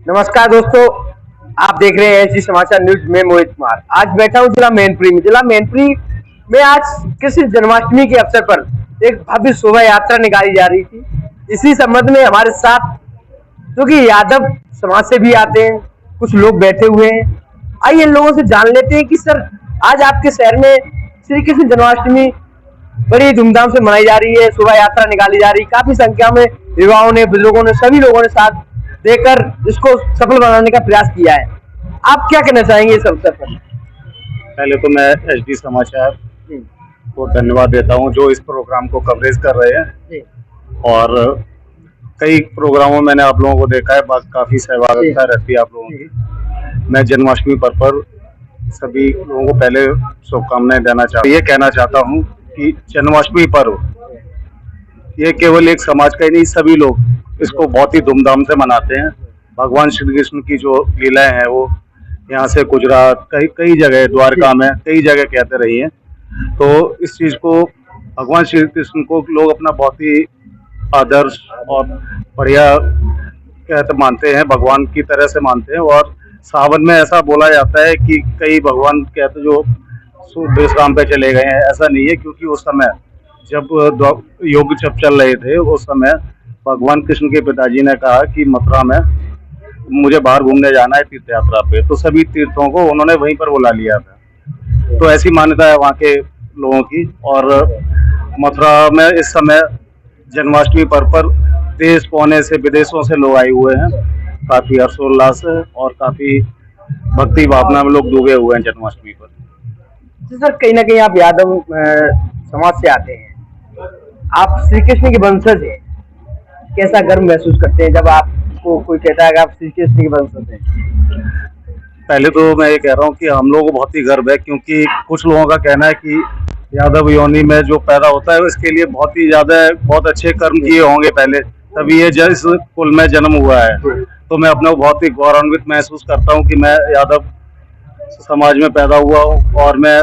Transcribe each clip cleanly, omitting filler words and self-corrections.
नमस्कार दोस्तों, आप देख रहे हैं ऐसी समाचार न्यूज में मोहित कुमार। आज बैठा हूँ जिला मैनपुरी में। जिला मैनपुरी में आज कृष्ण जन्माष्टमी के अवसर पर एक भव्य शोभा यात्रा निकाली जा रही थी। इसी संबंध में हमारे साथ जो कि यादव समाज से भी आते हैं कुछ लोग बैठे हुए हैं। आइए इन लोगों से जान लेते हैं कि सर आज आपके शहर में श्री कृष्ण जन्माष्टमी बड़ी धूमधाम से मनाई जा रही है, शोभा यात्रा निकाली जा रही है। काफी संख्या में युवाओं ने, बुजुर्गों ने, सभी लोगों ने साथ देकर इसको सफल बनाने का प्रयास किया है। आप क्या कहना चाहेंगे इस अवसर पर? पहले तो मैं एचडी समाचार को धन्यवाद देता हूं जो इस प्रोग्राम को कवरेज कर रहे हैं। और कई प्रोग्रामों में मैंने आप लोगों को देखा है, काफी सहभागिता रहती है आप लोगों की। मैं जन्माष्टमी पर्व पर सभी लोगों को पहले शुभकामनाएं देना चाहता हूँ। ये कहना चाहता हूँ कि जन्माष्टमी पर्व ये केवल एक समाज का ही नहीं, सभी लोग इसको बहुत ही धूमधाम से मनाते हैं। भगवान श्री कृष्ण की जो लीलाएं हैं वो यहाँ से गुजरात कई जगह, द्वारका में कई जगह कहते रही हैं। तो इस चीज को भगवान श्री कृष्ण को लोग अपना बहुत ही आदर्श और बढ़िया कहते मानते हैं, भगवान की तरह से मानते हैं। और सावन में ऐसा बोला जाता है कि कई भगवान कहते जो विश्राम पे चले गए हैं, ऐसा नहीं है, क्योंकि उस समय जब युग जब चल रहे थे उस समय भगवान कृष्ण के पिताजी ने कहा कि मथुरा में मुझे बाहर घूमने जाना है तीर्थ यात्रा पे, तो सभी तीर्थों को उन्होंने वहीं पर बुला लिया था। तो ऐसी मान्यता है वहाँ के लोगों की। और मथुरा में इस समय जन्माष्टमी पर्व पर देश कोने से, विदेशों से लोग आए हुए हैं। काफी हर्षोल्लास है और काफी भक्ति भावना में लोग डूबे हुए हैं जन्माष्टमी पर। तो सर कहीं ना कहीं आप यादव समाज से आते हैं, आप श्री कृष्ण के वंशज हैं। कैसा गर्व महसूस करते हैं जब आपको कोई कहता है कि आप श्री कृष्ण के वंशज हैं? पहले तो मैं ये कह रहा हूँ कि हम लोगों को बहुत ही गर्व है, क्योंकि कुछ लोगों का कहना है कि यादव योनि में जो पैदा होता है इसके लिए बहुत अच्छे कर्म किए होंगे पहले, तभी ये इस कुल में जन्म हुआ है। तो मैं अपने को बहुत ही गौरवान्वित महसूस करता हूँ कि मैं यादव समाज में पैदा हुआ हूँ और मैं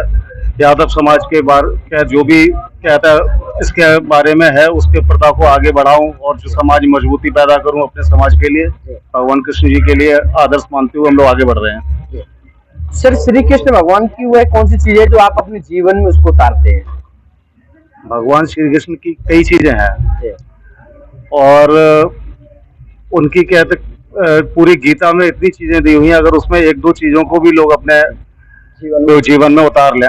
यादव समाज के बारे जो भी कहता है इसके बारे में है उसके प्रथा को आगे बढ़ाऊं और जो समाज मजबूती पैदा करूं अपने समाज के लिए, भगवान कृष्ण जी के लिए आदर्श मानते हुए हम लोग आगे बढ़ रहे हैं। सर श्री कृष्ण भगवान की वह कौन सी चीज है जो आप अपने जीवन में उसको उतारते हैं? भगवान श्री कृष्ण की कई चीजें हैं और उनकी कहते पूरी गीता में इतनी चीजें दी हुई हैं, अगर उसमें एक दो चीजों को भी लोग अपने जीवन में उतार लें,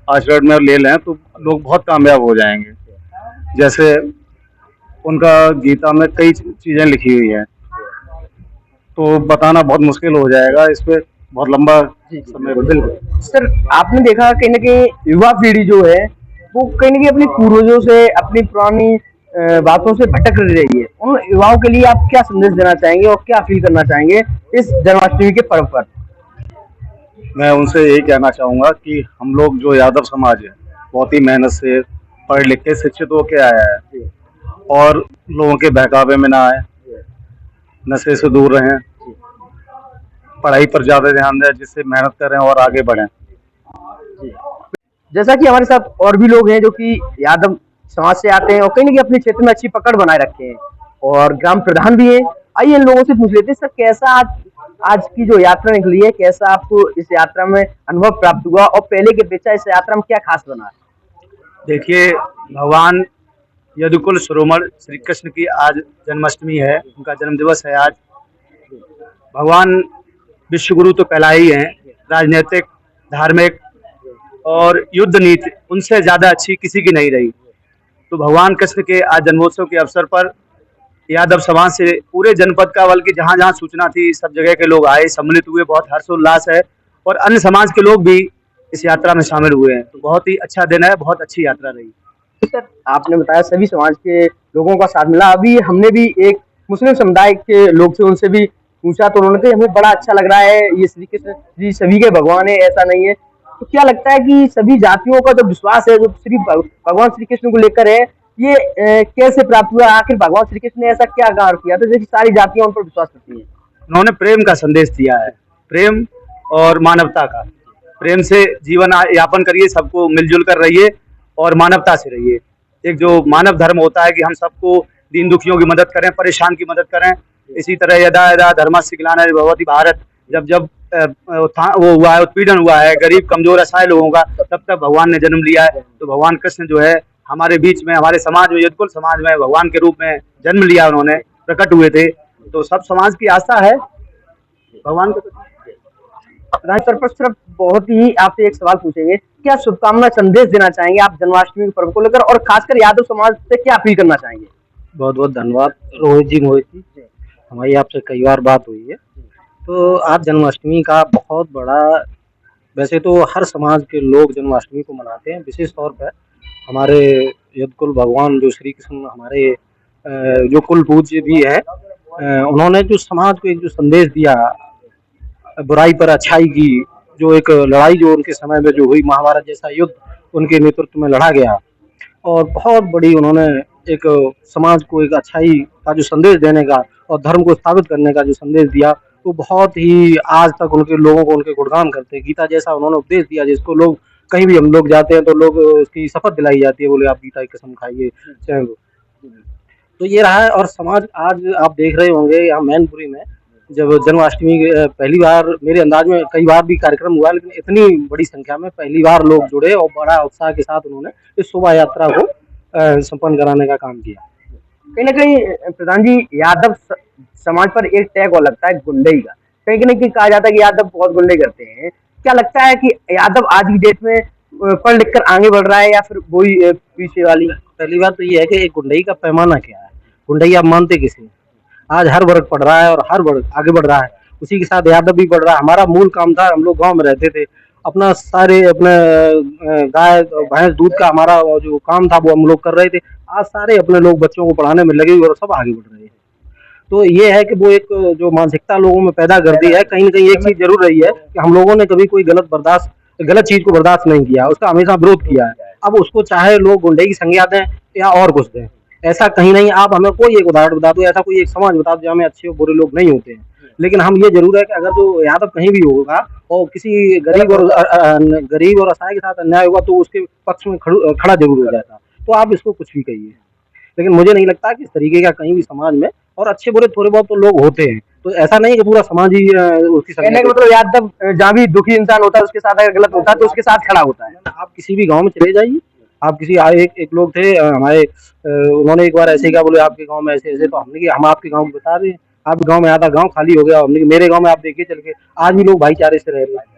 आचरण में ले लें, तो लोग बहुत कामयाब हो जाएंगे। जैसे उनका गीता में कई चीजें लिखी हुई हैं, तो बताना बहुत मुश्किल हो जाएगा, इस पे बहुत लंबा समय। बिल्कुल सर, आपने देखा कहीं ना कहीं युवा पीढ़ी जो है वो कहीं ना कहीं अपने पूर्वजों से, अपनी पुरानी बातों से भटक रही है। उन युवाओं के लिए आप क्या संदेश देना चाहेंगे और क्या अपील करना चाहेंगे इस जन्माष्टमी के पर्व पर? मैं उनसे यही कहना चाहूँगा कि हम लोग जो यादव समाज है बहुत ही मेहनत से पढ़ लिख के शिक्षित होके आया है और लोगों के बहकावे में ना आए, नशे से दूर रहें, पढ़ाई पर ज़्यादा ध्यान दें, जिससे मेहनत करें और आगे बढ़ें। जैसा कि हमारे साथ और भी लोग हैं जो कि यादव समाज से आते हैं और कहीं ना कहीं अपने क्षेत्र में अच्छी पकड़ बनाए रखे हैं और ग्राम प्रधान भी हैं। आइए इन लोगों से पूछ लेते हैं, सर कैसा आज की जो यात्रा निकली है, कैसा आपको इस यात्रा में अनुभव प्राप्त हुआ और पहले की अपेक्षा इस यात्रा में क्या खास बना? देखिए, भगवान यदुकुल शिरोमणि श्री कृष्ण की आज जन्माष्टमी है, उनका जन्म दिवस है आज। भगवान विश्वगुरु तो पहला ही हैं, राजनीतिक, धार्मिक और युद्ध नीति उनसे ज़्यादा अच्छी किसी की नहीं रही। तो भगवान कृष्ण के आज जन्मोत्सव के अवसर पर यादव समाज से पूरे जनपद का, बल्कि जहाँ जहाँ सूचना थी सब जगह के लोग आए, सम्मिलित हुए, बहुत हर्षोल्लास है और अन्य समाज के लोग भी इस यात्रा में शामिल हुए हैं। तो बहुत ही अच्छा दिन है, बहुत अच्छी यात्रा रही। सर आपने बताया सभी समाज के लोगों का साथ मिला। अभी हमने भी एक मुस्लिम समुदाय के लोग थे, उनसे भी पूछा तो उन्होंने कहा हमें बड़ा अच्छा लग रहा है, ये श्री कृष्ण जी सभी के भगवान है, ऐसा नहीं है। तो क्या लगता है कि सभी जातियों का जो विश्वास है जो सिर्फ भगवान श्री कृष्ण को लेकर है, ये कैसे प्राप्त हुआ? आखिर भगवान श्री कृष्ण ने ऐसा क्या कार्य किया था जैसे सारी जातियां उन पर विश्वास करती हैं? उन्होंने प्रेम का संदेश दिया है, प्रेम और मानवता का। प्रेम से जीवन यापन करिए, सबको मिलजुल कर रहिए और मानवता से रहिए। एक जो मानव धर्म होता है कि हम सबको दीन दुखियों की मदद करें, परेशान की मदद करें, इसी तरह यदा यदा धर्मस्य ग्लानिर्भवति भारत, जब जब वो हुआ है, उत्पीड़न हुआ है, गरीब कमजोर असहाय लोगों का, तब तक भगवान ने जन्म लिया है। तो भगवान कृष्ण जो है हमारे बीच में, हमारे समाज में, यदुकुल समाज में भगवान के रूप में जन्म लिया, उन्होंने प्रकट हुए थे। तो सब समाज की आस्था है भगवान के प्रति। प्रधान सर पर सिर्फ बहुत ही आपसे एक सवाल पूछेंगे, क्या शुभकामना संदेश देना चाहेंगे आप जन्माष्टमी के पर्व को लेकर, और खासकर यादव समाज से क्या अपील करना चाहेंगे? बहुत बहुत धन्यवाद रोहित जी। हमारी आपसे कई बार बात हुई है। तो आज जन्माष्टमी का बहुत बड़ा, वैसे तो हर समाज के लोग जन्माष्टमी को मनाते हैं, विशेष तौर पर हमारे यदकुल भगवान जो श्री कृष्ण हमारे जो कुल पूज्य भी है, उन्होंने जो समाज को एक जो संदेश दिया, बुराई पर अच्छाई की, जो एक लड़ाई जो उनके समय में जो हुई, महाभारत जैसा युद्ध उनके नेतृत्व में लड़ा गया, और बहुत बड़ी उन्होंने एक समाज को एक अच्छाई का जो संदेश देने का और धर्म को स्थापित करने का जो संदेश दिया, तो बहुत ही आज तक उनके लोगों को उनके गुणगान करते हैं। गीता जैसा उन्होंने उपदेश दिया, जिसको लोग कहीं भी हम लोग जाते हैं तो लोग उसकी शपथ दिलाई जाती है, बोले आप गीता की कसम खाइए। तो ये रहा है। और समाज आज आप देख रहे होंगे यहाँ मैनपुरी में जब जन्माष्टमी पहली बार, मेरे अंदाज में कई बार भी कार्यक्रम हुआ, लेकिन इतनी बड़ी संख्या में पहली बार लोग जुड़े और बड़ा उत्साह के साथ उन्होंने इस शोभा यात्रा को संपन्न कराने का काम किया। कहीं ना कहीं प्रधान जी, यादव समाज पर एक टैग और लगता है गुंडई का, कहीं ना कहीं कहा जाता है कि यादव बहुत गुंडे करते हैं। क्या लगता है कि यादव आज की डेट में पढ़ लिख कर आगे बढ़ रहा है, या फिर वही पीछे वाली? पहली बात तो ये है कि एक गुंडई का पैमाना क्या है, गुंडई आप मानते किसे? आज हर वर्ग पढ़ रहा है और हर वर्ग आगे बढ़ रहा है, उसी के साथ यादव भी बढ़ रहा है। हमारा मूल काम था, हम लोग गांव में रहते थे, अपना सारे अपने गाय भैंस दूध का हमारा जो काम था वो हम लोग कर रहे थे। आज सारे अपने लोग बच्चों को पढ़ाने में लगे हुए और सब आगे बढ़ रहे हैं। तो ये है कि वो एक जो मानसिकता लोगों में पैदा कर दी है। कहीं ना कहीं एक चीज जरूर रही है कि हम लोगों ने कभी कोई गलत चीज को बर्दाश्त नहीं किया, उसका हमेशा विरोध किया है। अब उसको चाहे लोग गुंडे की संज्ञा दें या और कुछ दें, ऐसा कहीं नहीं। आप हमें कोई एक उदाहरण बता दो, ऐसा कोई एक समाज बता दो जहाँ में अच्छे और बुरे लोग नहीं होते हैं। लेकिन हम ये जरूर है कि अगर जो यादव कहीं भी होगा और किसी गरीब और असहाय के साथ अन्याय होगा तो उसके पक्ष में खड़ा जरूर हो जाता। तो आप इसको कुछ भी कहिए, लेकिन मुझे नहीं लगता कि इस तरीके का कहीं भी समाज में, और अच्छे बुरे थोड़े बहुत तो लोग होते हैं, तो ऐसा नहीं कि पूरा समाज ही उसकी कहने का मतलब यादव जहाँ भी दुखी इंसान होता है उसके साथ अगर गलत होता है तो उसके साथ खड़ा होता है। आप किसी भी गांव में चले जाइए, आप किसी एक लोग थे हमारे, उन्होंने एक बार ऐसे कहा, बोले आपके गांव में ऐसे ऐसे, तो हमने कि हम आपके गांव में बता रहे हैं, आपके गांव में आधा गांव खाली हो गया, हमने मेरे गांव में आप देखिए चल के आज भी लोग भाईचारे से रह रहे हैं।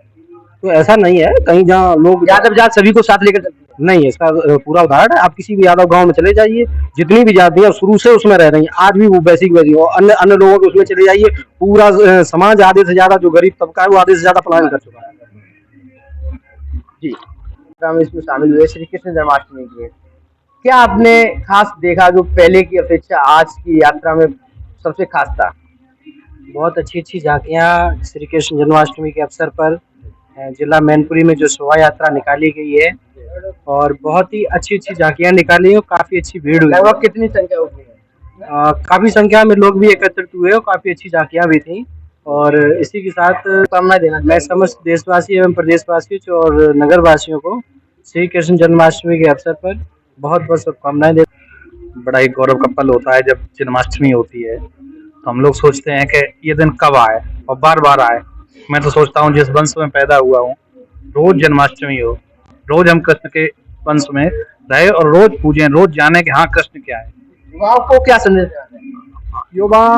तो ऐसा नहीं है कहीं जहाँ लोग यादव जात सभी को साथ लेकर नहीं, इसका पूरा उदाहरण है। आप किसी भी यादव गांव में चले जाइए, जितनी भी जातियां शुरू से उसमें रह रही हैं, आज भी वो वैसी और अन्य लोगों के उसमें चले जाइए, पूरा समाज आधे से ज्यादा जो गरीब तबका है वो आधे से ज्यादा पलायन कर चुका है। जी, हम इसमें शामिल हुए श्री कृष्ण जन्माष्टमी के। क्या आपने खास देखा जो पहले की अपेक्षा आज की यात्रा में सबसे खास था? बहुत अच्छी अच्छी झांकियां श्री कृष्ण जन्माष्टमी के अवसर पर जिला मैनपुरी में जो शोभा यात्रा निकाली गई है, और बहुत ही अच्छी अच्छी झांकियां निकाली और काफी अच्छी भीड़ हुई। लगभग कितनी संख्या होगी? काफी संख्या में लोग भी एकत्रित हुए और काफी अच्छी झांकियां भी थी। और इसी के साथ शुभकामना देना मैं समस्त देशवासी एवं प्रदेशवासियों और नगर वासियों को श्री कृष्ण जन्माष्टमी के अवसर पर बहुत बहुत शुभकामनाएं देता। बड़ा ही गौरव का पल होता है जब जन्माष्टमी होती है, तो हम लोग सोचते हैं कि ये दिन कब आए और बार बार आए। मैं तो सोचता हूँ जिस वंश में पैदा हुआ हूँ, रोज जन्माष्टमी हो, रोज हम कृष्ण के वंश में रहे और रोज पूजें, रोज जाने कि हाँ कृष्ण क्या है। युवाओं को क्या संदेश देना है? युवा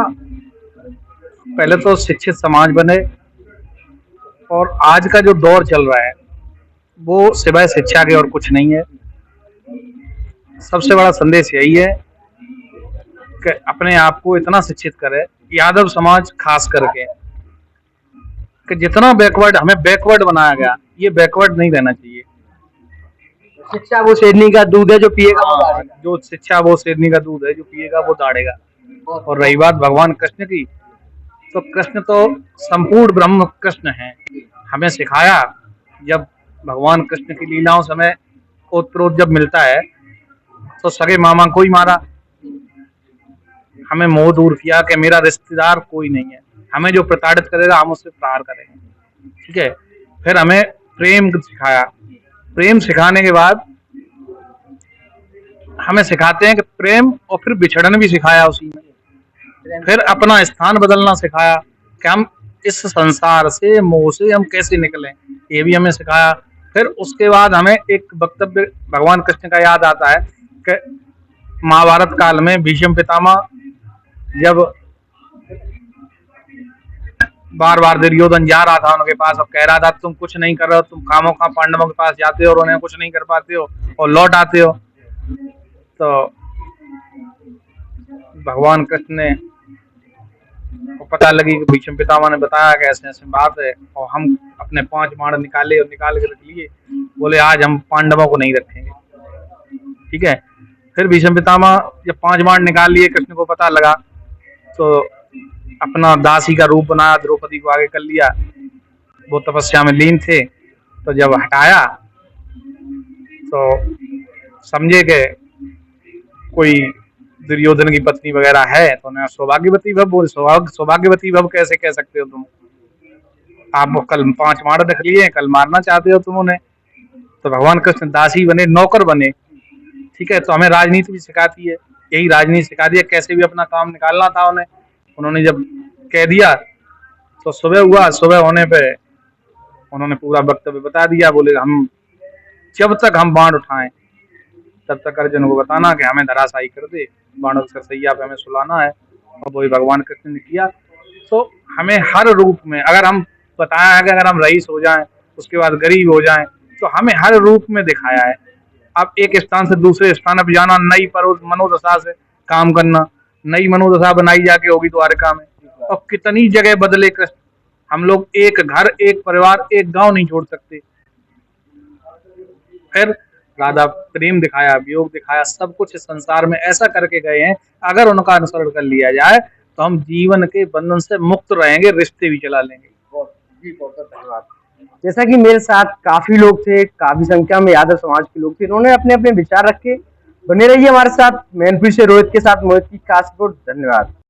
पहले तो शिक्षित समाज बने, और आज का जो दौर चल रहा है वो सिवाय शिक्षा के और कुछ नहीं है। सबसे बड़ा संदेश यही है कि अपने आप को इतना शिक्षित करे, यादव समाज खास करके, कि जितना बैकवर्ड हमें बैकवर्ड बनाया गया, ये बैकवर्ड नहीं रहना चाहिए। शिक्षा वो शेरनी का दूध है जो पिएगा वो दाढ़ेगा। जो शिक्षा वो शेरनी का दूध है जो पिएगा वो दाढ़ेगा। और रही बात भगवान कृष्ण की, तो कृष्ण तो संपूर्ण ब्रह्म कृष्ण है। हमें सिखाया, जब भगवान कृष्ण की लीलाओं से हमें ओतप्रोत जब मिलता है तो सगे मामा को ही मारा, हमें मोह दूर किया कि मेरा रिश्तेदार कोई नहीं है, हमें जो प्रताड़ित करेगा हम उससे प्रहार करेंगे। ठीक है, फिर हमें प्रेम सिखाया। प्रेम सिखाने के बाद हमें सिखाते हैं कि प्रेम, और फिर बिछड़न भी सिखाया उसी में फिर अपना स्थान बदलना सिखाया कि हम इस संसार से, मोह से हम कैसे निकलें, ये भी हमें सिखाया। फिर उसके बाद हमें एक वक्तव्य भगवान कृष्ण का याद आता है कि महाभारत काल में भीष्म पितामह जब बार बार दुर्योधन जा रहा था उनके पास और कह रहा था तुम कुछ नहीं कर रहे हो, तुम खामोखा पांडवों के पास जाते हो और उन्हें कुछ नहीं कर पाते हो और लौट आते हो, तो भगवान कृष्ण ने को पता लगी कि भीष्म पितामह ने बताया कि ऐसे ऐसे बात है, और हम अपने 5 बाण निकाले और निकाल के रख लिए, बोले आज हम पांडवों को नहीं रखेंगे। ठीक है, फिर भीष्म पितामह जब 5 बाण निकाल लिए, कृष्ण को पता लगा तो अपना दासी का रूप बनाया, द्रौपदी को आगे कर लिया, वो तपस्या में लीन थे। तो जब हटाया तो समझे कि कोई दुर्योधन की पत्नी वगैरह है, तो उन्हें सौभाग्यवती भव बोले। सौभाग्यवती भव कैसे कह सकते हो तुम, आप कल 5 बाण रख लिए, कल मारना चाहते हो तुम उन्हें। तो भगवान कृष्ण दासी बने, नौकर बने। ठीक है, तो हमें राजनीति भी सिखाती है, यही राजनीति सिखाती है, कैसे भी अपना काम निकालना था उन्हें। उन्होंने जब कह दिया तो सुबह हुआ, सुबह होने पे उन्होंने पूरा वक्तव्य बता दिया, बोले हम जब तक हम बाण उठाएं तब तक अर्जुन को बताना कि हमें धराशायी कर दे, बाणों की सैया पे हमें सुलाना है। और वही भगवान कृष्ण ने किया। तो हमें हर रूप में, अगर हम बताया है कि अगर हम रईस हो जाएं, उसके बाद गरीब हो जाएं, तो हमें हर रूप में दिखाया है। अब एक स्थान से दूसरे स्थान पर जाना, नई मनोदशा से काम करना, नई मनोदशा बनाई जाके होगी द्वारका में, और कितनी जगह बदले कृष्ण। हम लोग एक घर, एक परिवार, एक गांव नहीं छोड़ सकते। फिर राधा प्रेम दिखाया, वियोग दिखाया, सब कुछ इस संसार में ऐसा करके गए हैं, अगर उनका अनुसरण कर लिया जाए तो हम जीवन के बंधन से मुक्त रहेंगे, रिश्ते भी चला लेंगे। बहुत धन्यवाद। जैसा कि मेरे साथ काफी लोग थे, काफी संख्या में यादव समाज के लोग थे, इन्होंने अपने अपने विचार रखे। बने रहिए हमारे साथ। मैनपुरी से रोहित के साथ मोहित की खास रिपोर्ट। धन्यवाद।